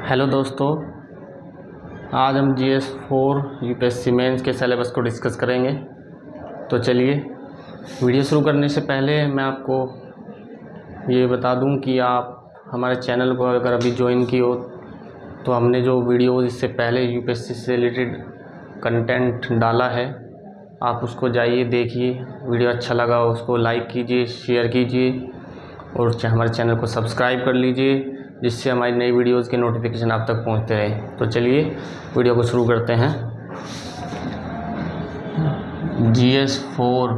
Hello दोस्तों, आज हम GS4 यूपीएससी मेंस के सिलेबस को डिस्कस करेंगे। तो चलिए, वीडियो शुरू करने से पहले मैं आपको ये बता दूं कि आप हमारे चैनल को अगर अभी ज्वाइन की हो तो हमने जो वीडियो इससे पहले यूपीएससी से रिलेटेड कंटेंट डाला है, आप उसको जाइए देखिए। वीडियो अच्छा लगा उसको लाइक कीजिए, शेयर कीजिए और हमारे चैनल को सब्सक्राइब कर लीजिए, जिससे हमारी नई वीडियोज़ के नोटिफिकेशन आप तक पहुंचते रहे। तो चलिए वीडियो को शुरू करते हैं। GS4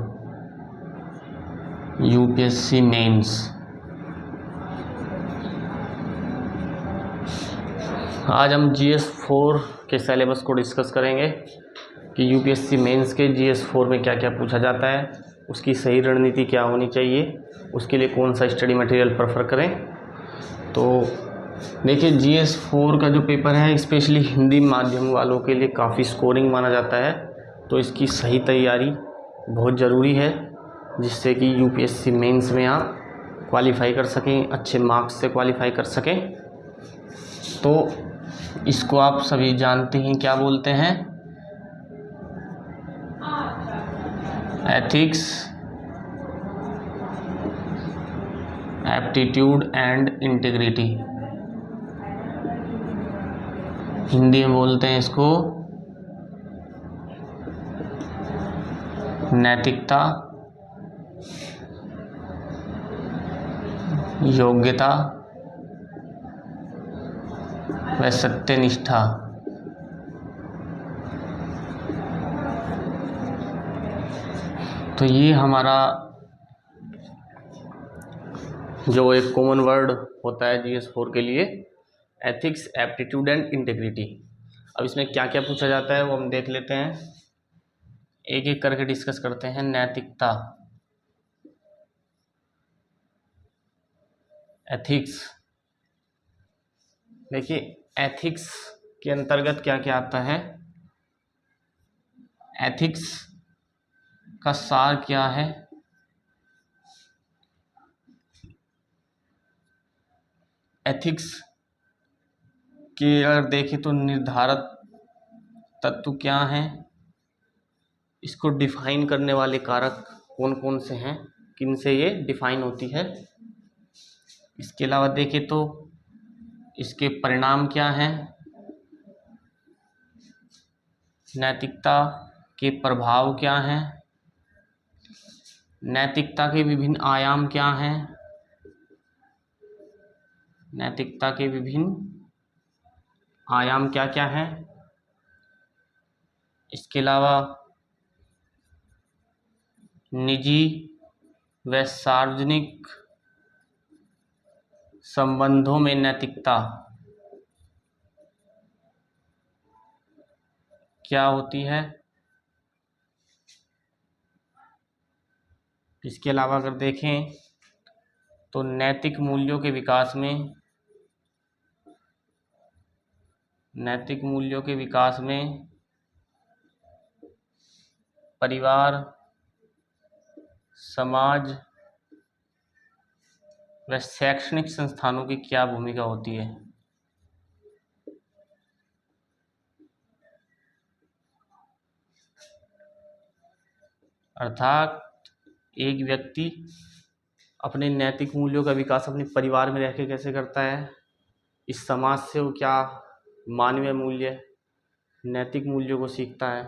UPSC mains. आज हम GS4 के सिलेबस को डिस्कस करेंगे कि यूपीएससी मेंस के GS4 में क्या क्या पूछा जाता है, उसकी सही रणनीति क्या होनी चाहिए, उसके लिए कौन सा स्टडी मटेरियल प्रेफर करें। तो देखिए, GS4 का जो पेपर है स्पेशली हिंदी माध्यम वालों के लिए काफ़ी स्कोरिंग माना जाता है, तो इसकी सही तैयारी बहुत ज़रूरी है, जिससे कि यूपीएससी मेंस में आप क्वालिफाई कर सकें, अच्छे मार्क्स से क्वालिफाई कर सकें। तो इसको आप सभी जानते हैं, क्या बोलते हैं, ethics, aptitude and integrity. Hindi में बोलते हैं इसको नैतिकता, योग्यता व सत्यनिष्ठा। तो ये हमारा जो एक कॉमन वर्ड होता है GS4 के लिए, एथिक्स, एप्टीट्यूड एंड इंटीग्रिटी। अब इसमें क्या क्या पूछा जाता है वो हम देख लेते हैं, एक एक करके डिस्कस करते हैं। नैतिकता, एथिक्स। देखिए, एथिक्स के अंतर्गत क्या क्या आता है, एथिक्स का सार क्या है, एथिक्स के अगर देखें तो निर्धारक तत्व क्या हैं, इसको डिफाइन करने वाले कारक कौन कौन से हैं, किन से ये डिफाइन होती है। इसके अलावा देखें तो इसके परिणाम क्या हैं, नैतिकता के प्रभाव क्या हैं, नैतिकता के विभिन्न आयाम क्या हैं, नैतिकता के विभिन्न आयाम क्या क्या हैं। इसके अलावा निजी व सार्वजनिक संबंधों में नैतिकता क्या होती है। इसके अलावा अगर देखें तो नैतिक मूल्यों के विकास में, नैतिक मूल्यों के विकास में परिवार, समाज व शैक्षणिक संस्थानों की क्या भूमिका होती है। अर्थात एक व्यक्ति अपने नैतिक मूल्यों का विकास अपने परिवार में रह के कैसे करता है, इस समाज से वो क्या मानवीय मूल्य, नैतिक मूल्यों को सीखता है,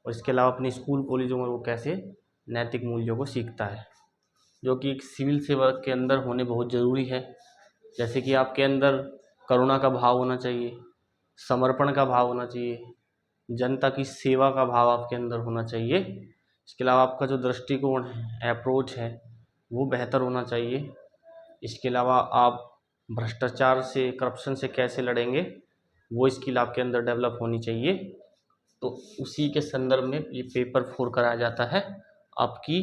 और इसके अलावा अपने स्कूल कॉलेजों में वो कैसे नैतिक मूल्यों को सीखता है, जो कि एक सिविल सेवा के अंदर होने बहुत ज़रूरी है। जैसे कि आपके अंदर करुणा का भाव होना चाहिए, समर्पण का भाव होना चाहिए, जनता की सेवा का भाव आपके अंदर होना चाहिए। इसके अलावा आपका जो दृष्टिकोण है, अप्रोच है, वो बेहतर होना चाहिए। इसके अलावा आप भ्रष्टाचार से, करप्शन से कैसे लड़ेंगे, वो स्किल आपके अंदर डेवलप होनी चाहिए। तो उसी के संदर्भ में ये पेपर 4 कराया जाता है। आपकी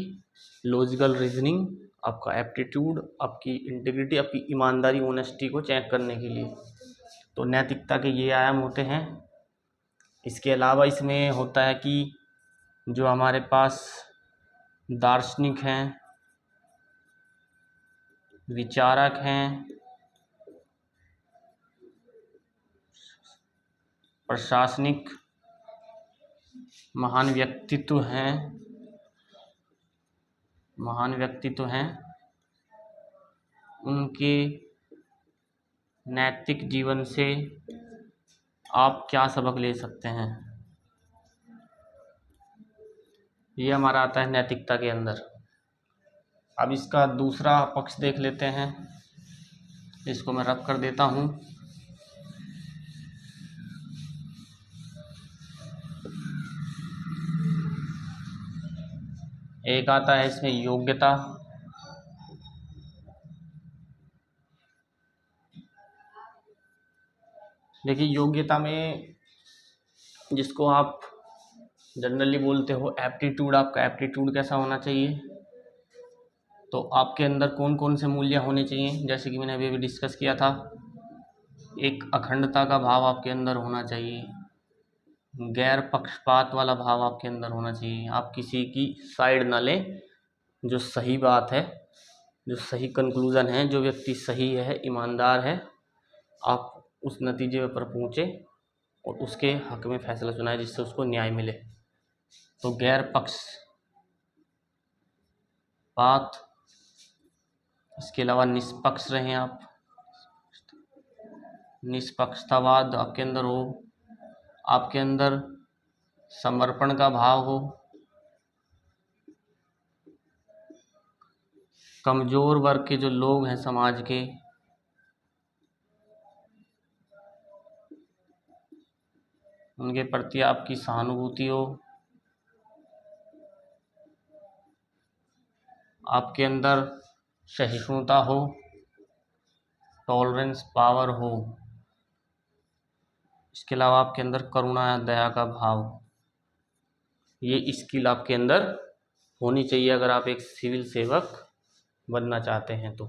लॉजिकल रीजनिंग, आपका एप्टीट्यूड, आपकी इंटीग्रिटी, आपकी ईमानदारी, ऑनेस्टी को चेक करने के लिए। तो नैतिकता के ये आयाम होते हैं। इसके अलावा इसमें होता है कि जो हमारे पास दार्शनिक हैं, विचारक हैं, प्रशासनिक महान व्यक्तित्व हैं उनके नैतिक जीवन से आप क्या सबक ले सकते हैं। ये हमारा आता है नैतिकता के अंदर। अब इसका दूसरा पक्ष देख लेते हैं। इसको मैं रब कर देता हूँ। एक आता है इसमें योग्यता। देखिए, योग्यता में जिसको आप जनरली बोलते हो एप्टीट्यूड, आपका एप्टीट्यूड कैसा होना चाहिए। तो आपके अंदर कौन कौन से मूल्य होने चाहिए, जैसे कि मैंने अभी डिस्कस किया था। एक अखंडता का भाव आपके अंदर होना चाहिए, गैर पक्षपात वाला भाव आपके अंदर होना चाहिए। आप किसी की साइड ना लें, जो सही बात है, जो सही कंक्लूज़न है, जो व्यक्ति सही है, ईमानदार है, आप उस नतीजे पर पहुँचे और उसके हक में फैसला सुनाए जिससे उसको न्याय मिले। तो गैर पक्षपात, इसके अलावा निष्पक्ष रहें आप, निष्पक्षतावाद आपके अंदर हो, आपके अंदर समर्पण का भाव हो, कमज़ोर वर्ग के जो लोग हैं समाज के, उनके प्रति आपकी सहानुभूति हो, आपके अंदर सहिष्णुता हो, टॉलरेंस पावर हो, इसके अलावा आपके अंदर करुणा या दया का भाव। ये स्किल आपके अंदर होनी चाहिए अगर आप एक सिविल सेवक बनना चाहते हैं। तो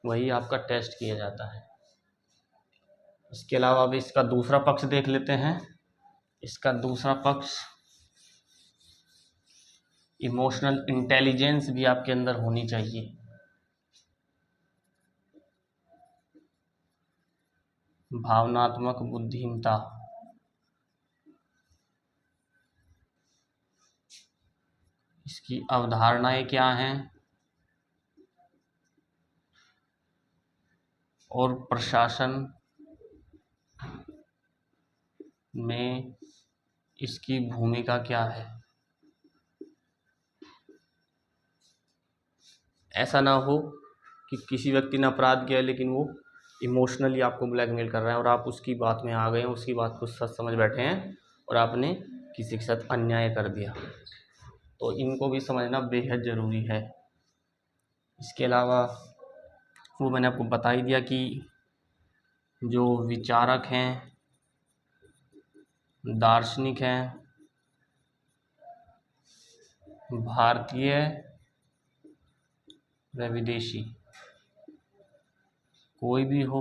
वही आपका टेस्ट किया जाता है। इसके अलावा अब इसका दूसरा पक्ष देख लेते हैं। इसका दूसरा पक्ष इमोशनल इंटेलिजेंस भी आपके अंदर होनी चाहिए। भावनात्मक बुद्धिमत्ता, इसकी अवधारणाएं क्या हैं और प्रशासन में इसकी भूमिका क्या है। ऐसा ना हो कि किसी व्यक्ति ने अपराध किया है लेकिन वो इमोशनली आपको ब्लैकमेल कर रहा है और आप उसकी बात में आ गए हैं, उसकी बात को सच समझ बैठे हैं और आपने किसी के साथ अन्याय कर दिया। तो इनको भी समझना बेहद ज़रूरी है। इसके अलावा वो मैंने आपको बता ही दिया कि जो विचारक हैं, दार्शनिक हैं, भारतीय व विदेशी, कोई भी हो,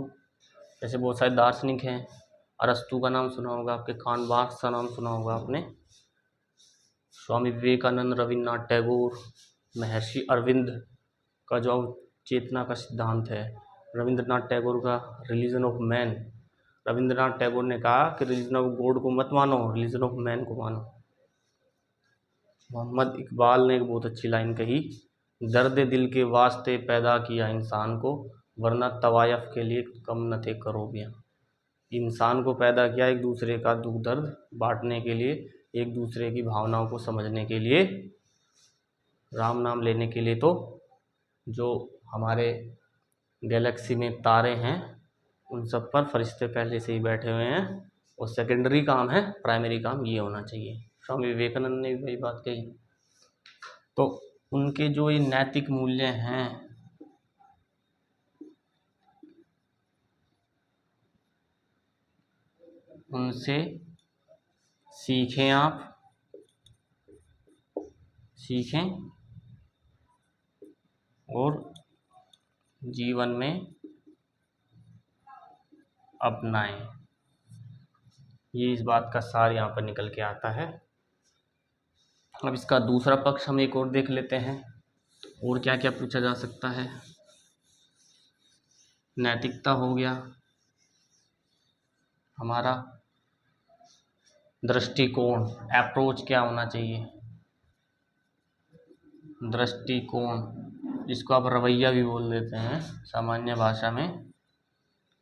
जैसे बहुत सारे दार्शनिक हैं। अरस्तु का नाम सुना होगा आपके, कार्ल मार्क्स का नाम सुना होगा आपने, स्वामी विवेकानंद, रविन्द्रनाथ टैगोर, महर्षि अरविंद का जो चेतना का सिद्धांत है, रविंद्रनाथ टैगोर का religion of man. Rabindranath Tagore ने कहा कि रिलीजन ऑफ गॉड को मत मानो, रिलीजन ऑफ मैन को मानो। मोहम्मद इकबाल ने एक बहुत अच्छी लाइन कही, दर्द दिल के वास्ते पैदा किया इंसान को, वरना तवायफ के लिए कम न थे करोबियाँ। इंसान को पैदा किया एक दूसरे का दुख दर्द बांटने के लिए, एक दूसरे की भावनाओं को समझने के लिए, राम नाम लेने के लिए। तो जो हमारे गैलेक्सी में तारे हैं उन सब पर फरिश्ते पहले से ही बैठे हुए हैं और सेकेंडरी काम है, प्राइमरी काम ये होना चाहिए। स्वामी विवेकानंद ने भी वही बात कही। तो उनके जो ये नैतिक मूल्य हैं, उनसे सीखें, आप सीखें और जीवन में अपनाएं। ये इस बात का सार यहाँ पर निकल के आता है। अब इसका दूसरा पक्ष हम एक और देख लेते हैं, और क्या क्या पूछा जा सकता है। नैतिकता हो गया हमारा, दृष्टिकोण, अप्रोच क्या होना चाहिए? दृष्टिकोण, जिसको आप रवैया भी बोल देते हैं सामान्य भाषा में,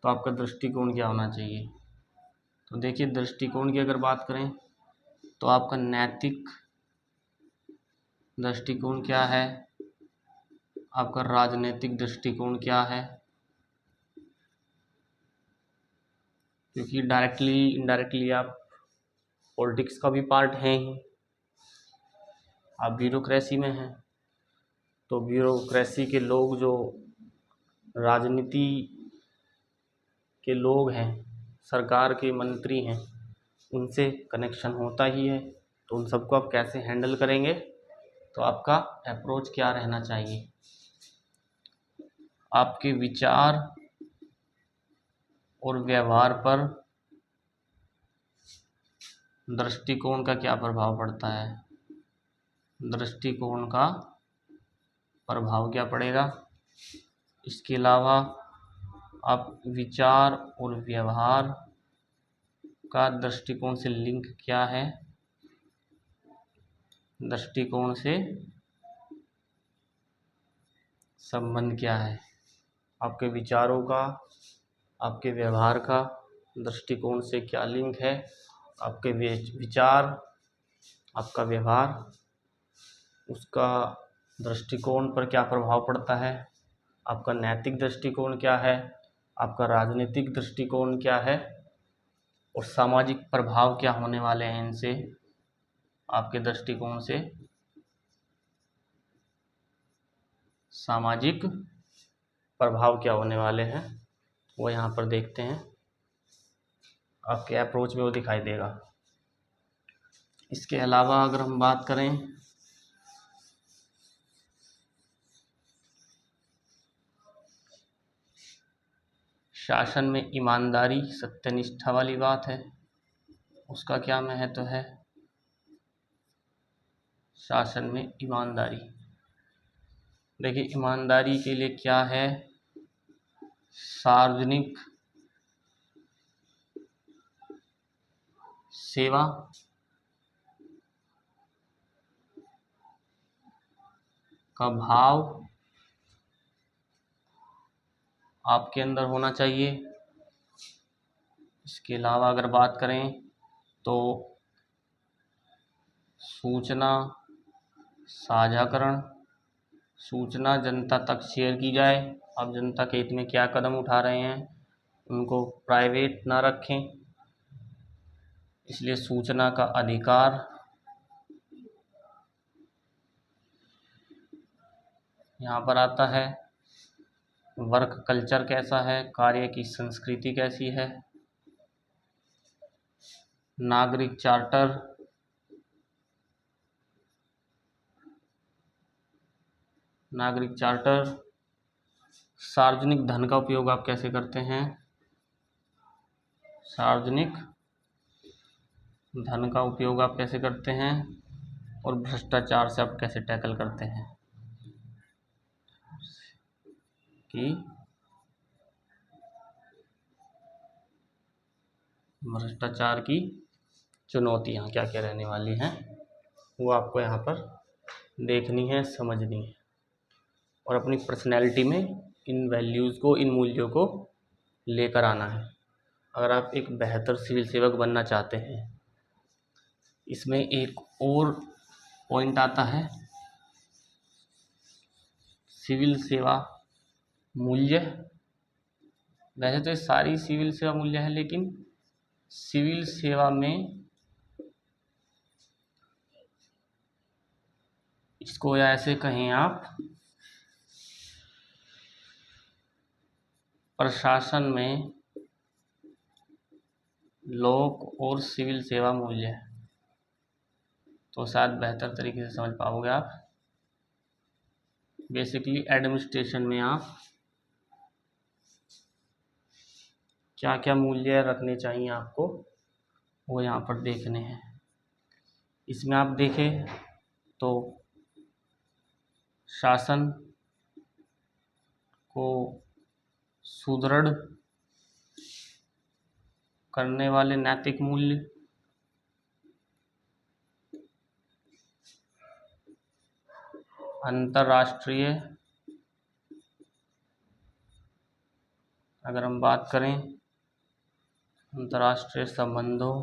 तो आपका दृष्टिकोण क्या होना चाहिए? तो देखिए, दृष्टिकोण की अगर बात करें तो आपका नैतिक दृष्टिकोण क्या है, आपका राजनीतिक दृष्टिकोण क्या है, क्योंकि डायरेक्टली इनडायरेक्टली आप पॉलिटिक्स का भी पार्ट हैं ही, आप ब्यूरोक्रेसी में हैं, तो ब्यूरोक्रेसी के लोग जो राजनीति के लोग हैं, सरकार के मंत्री हैं, उनसे कनेक्शन होता ही है, तो उन सबको आप कैसे हैंडल करेंगे, तो आपका अप्रोच क्या रहना चाहिए, आपके विचार और व्यवहार पर दृष्टिकोण का क्या प्रभाव पड़ता है, दृष्टिकोण का प्रभाव क्या पड़ेगा। इसके अलावा आप विचार और व्यवहार का दृष्टिकोण से लिंक क्या है, दृष्टिकोण से संबंध क्या है, आपके विचारों का, आपके व्यवहार का दृष्टिकोण से क्या लिंक है, आपके विचार, आपका व्यवहार, उसका दृष्टिकोण पर क्या प्रभाव पड़ता है, आपका नैतिक दृष्टिकोण क्या है, आपका राजनीतिक दृष्टिकोण क्या है, और सामाजिक प्रभाव क्या होने वाले हैं इनसे, आपके दृष्टिकोण से सामाजिक प्रभाव क्या होने वाले हैं, वो यहाँ पर देखते हैं, आपके अप्रोच में वो दिखाई देगा। इसके अलावा अगर हम बात करें शासन में ईमानदारी सत्यनिष्ठा वाली बात है, उसका क्या महत्व है, शासन में ईमानदारी। देखिए, ईमानदारी के लिए क्या है, सार्वजनिक सेवा, का भाव आपके अंदर होना चाहिए। इसके अलावा अगर बात करें तो सूचना साझाकरण, सूचना जनता तक शेयर की जाए, आप जनता के हित में क्या कदम उठा रहे हैं उनको प्राइवेट ना रखें, इसलिए सूचना का अधिकार। यहाँ पर आता है वर्क कल्चर कैसा है, कार्य की संस्कृति कैसी है, नागरिक चार्टर, नागरिक चार्टर, सार्वजनिक धन का उपयोग आप कैसे करते हैं, सार्वजनिक धन का उपयोग आप कैसे करते हैं, और भ्रष्टाचार से आप कैसे टैकल करते हैं, कि भ्रष्टाचार की चुनौतियाँ क्या क्या रहने वाली हैं, वो आपको यहाँ पर देखनी है, समझनी है, और अपनी पर्सनैलिटी में इन वैल्यूज़ को, इन मूल्यों को लेकर आना है। अगर आप एक बेहतर सिविल सेवक बनना चाहते हैं, इसमें एक और पॉइंट आता है सिविल सेवा मूल्य। वैसे तो ये सारी सिविल सेवा मूल्य है, लेकिन सिविल सेवा में इसको या ऐसे कहें आप, प्रशासन में लोक और सिविल सेवा मूल्य, तो शायद बेहतर तरीके से समझ पाओगे आप। बेसिकली एडमिनिस्ट्रेशन में आप क्या क्या मूल्य रखने चाहिए आपको, वो यहाँ पर देखने हैं। इसमें आप देखें तो शासन को सुदृढ़ करने वाले नैतिक मूल्य, अंतर्राष्ट्रीय, अगर हम बात करें अंतर्राष्ट्रीय संबंधों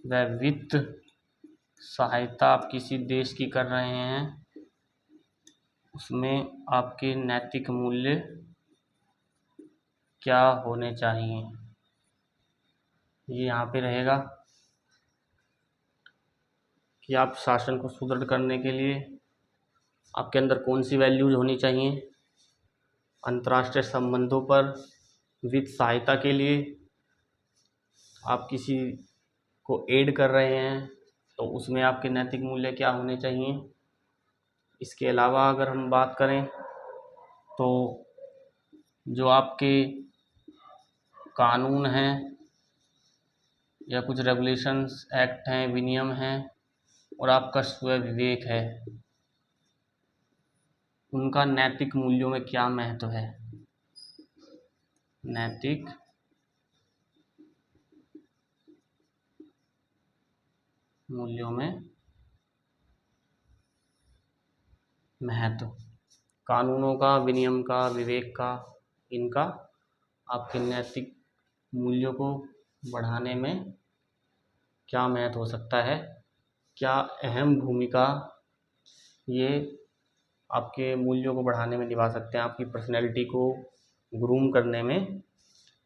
व वित्त सहायता आप किसी देश की कर रहे हैं, उसमें आपके नैतिक मूल्य क्या होने चाहिए, ये यहाँ पे रहेगा कि आप शासन को सुदृढ़ करने के लिए आपके अंदर कौन सी वैल्यूज होनी चाहिए। अंतर्राष्ट्रीय संबंधों पर वित्त सहायता के लिए आप किसी को एड कर रहे हैं तो उसमें आपके नैतिक मूल्य क्या होने चाहिए। इसके अलावा अगर हम बात करें तो जो आपके कानून हैं या कुछ रेगुलेशंस एक्ट हैं, विनियम हैं और आपका स्वयं विवेक है, उनका नैतिक मूल्यों में क्या महत्व है। नैतिक मूल्यों में महत्व, कानूनों का, विनियम का, विवेक का, इनका आपके नैतिक मूल्यों को बढ़ाने में क्या महत्व हो सकता है, क्या अहम भूमिका ये आपके मूल्यों को बढ़ाने में निभा सकते हैं, आपकी पर्सनैलिटी को ग्रूम करने में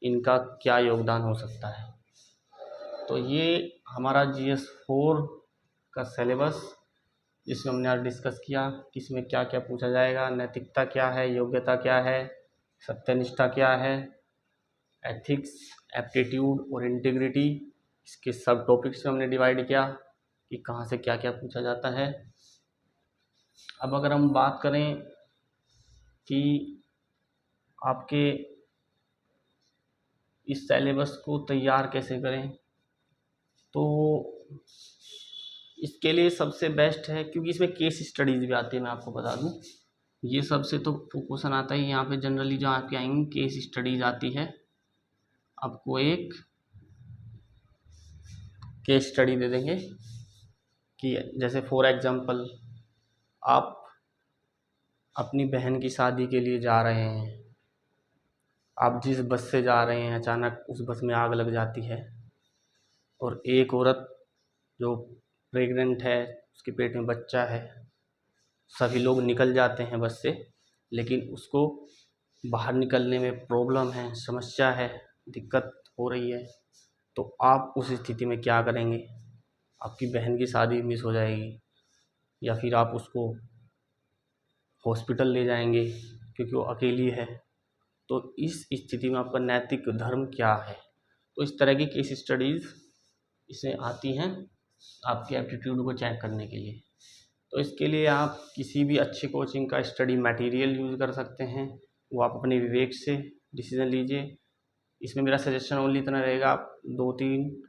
इनका क्या योगदान हो सकता है। तो ये हमारा GS4 का सिलेबस, जिसमें हमने आज डिस्कस किया कि इसमें क्या क्या पूछा जाएगा, नैतिकता क्या है, योग्यता क्या है, सत्यनिष्ठा क्या है, एथिक्स, एप्टीट्यूड और इंटीग्रिटी, इसके सब टॉपिक्स में हमने डिवाइड किया कि कहाँ से क्या क्या पूछा जाता है। अब अगर हम बात करें कि आपके इस सिलेबस को तैयार कैसे करें, तो इसके लिए सबसे बेस्ट है, क्योंकि इसमें केस स्टडीज़ भी आती है, मैं आपको बता दूं, ये सबसे तो क्वेश्चन आता है यहाँ पे जनरली जो आपके आएंगे केस स्टडीज़ आती है। आपको एक केस स्टडी दे देंगे कि जैसे फॉर एग्जांपल आप अपनी बहन की शादी के लिए जा रहे हैं, आप जिस बस से जा रहे हैं अचानक उस बस में आग लग जाती है और एक औरत जो प्रेग्नेंट है, उसके पेट में बच्चा है, सभी लोग निकल जाते हैं बस से, लेकिन उसको बाहर निकलने में प्रॉब्लम है, समस्या है, दिक्कत हो रही है, तो आप उस स्थिति में क्या करेंगे। आपकी बहन की शादी मिस हो जाएगी या फिर आप उसको हॉस्पिटल ले जाएंगे क्योंकि वो अकेली है, तो इस स्थिति में आपका नैतिक धर्म क्या है। तो इस तरह की केस स्टडीज़ इसमें आती हैं आपके एप्टीट्यूड को चेक करने के लिए। तो इसके लिए आप किसी भी अच्छी कोचिंग का स्टडी मटेरियल यूज़ कर सकते हैं, वो आप अपने विवेक से डिसीजन लीजिए। इसमें मेरा सजेशन ओनली इतना रहेगा, आप 2-3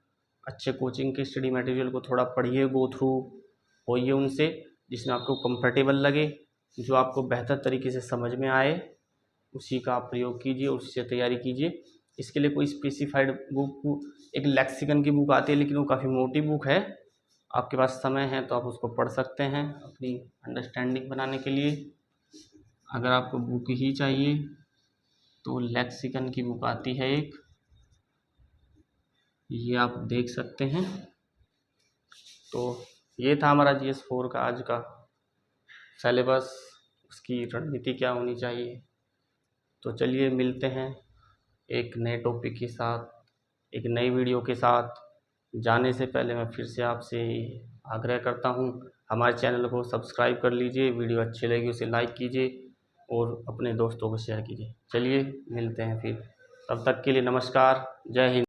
अच्छे कोचिंग के स्टडी मटेरियल को थोड़ा पढ़िए, गो थ्रू होइए उनसे, जिसमें आपको कंफर्टेबल लगे, जो आपको बेहतर तरीके से समझ में आए, उसी का आप प्रयोग कीजिए, उसी से तैयारी कीजिए। इसके लिए कोई स्पेसिफाइड बुक, एक लेक्सिकन की बुक आती है लेकिन वो काफ़ी मोटी बुक है, आपके पास समय है तो आप उसको पढ़ सकते हैं अपनी अंडरस्टैंडिंग बनाने के लिए। अगर आपको बुक ही चाहिए तो लेक्सिकन की बुक आती है एक, ये आप देख सकते हैं। तो ये था हमारा GS4 का आज का सिलेबस, उसकी रणनीति क्या होनी चाहिए। तो चलिए मिलते हैं एक नए टॉपिक के साथ, एक नई वीडियो के साथ। जाने से पहले मैं फिर से आपसे आग्रह करता हूँ, हमारे चैनल को सब्सक्राइब कर लीजिए, वीडियो अच्छी लगी उसे लाइक कीजिए और अपने दोस्तों को शेयर कीजिए। चलिए मिलते हैं फिर, तब तक के लिए नमस्कार, जय हिंद।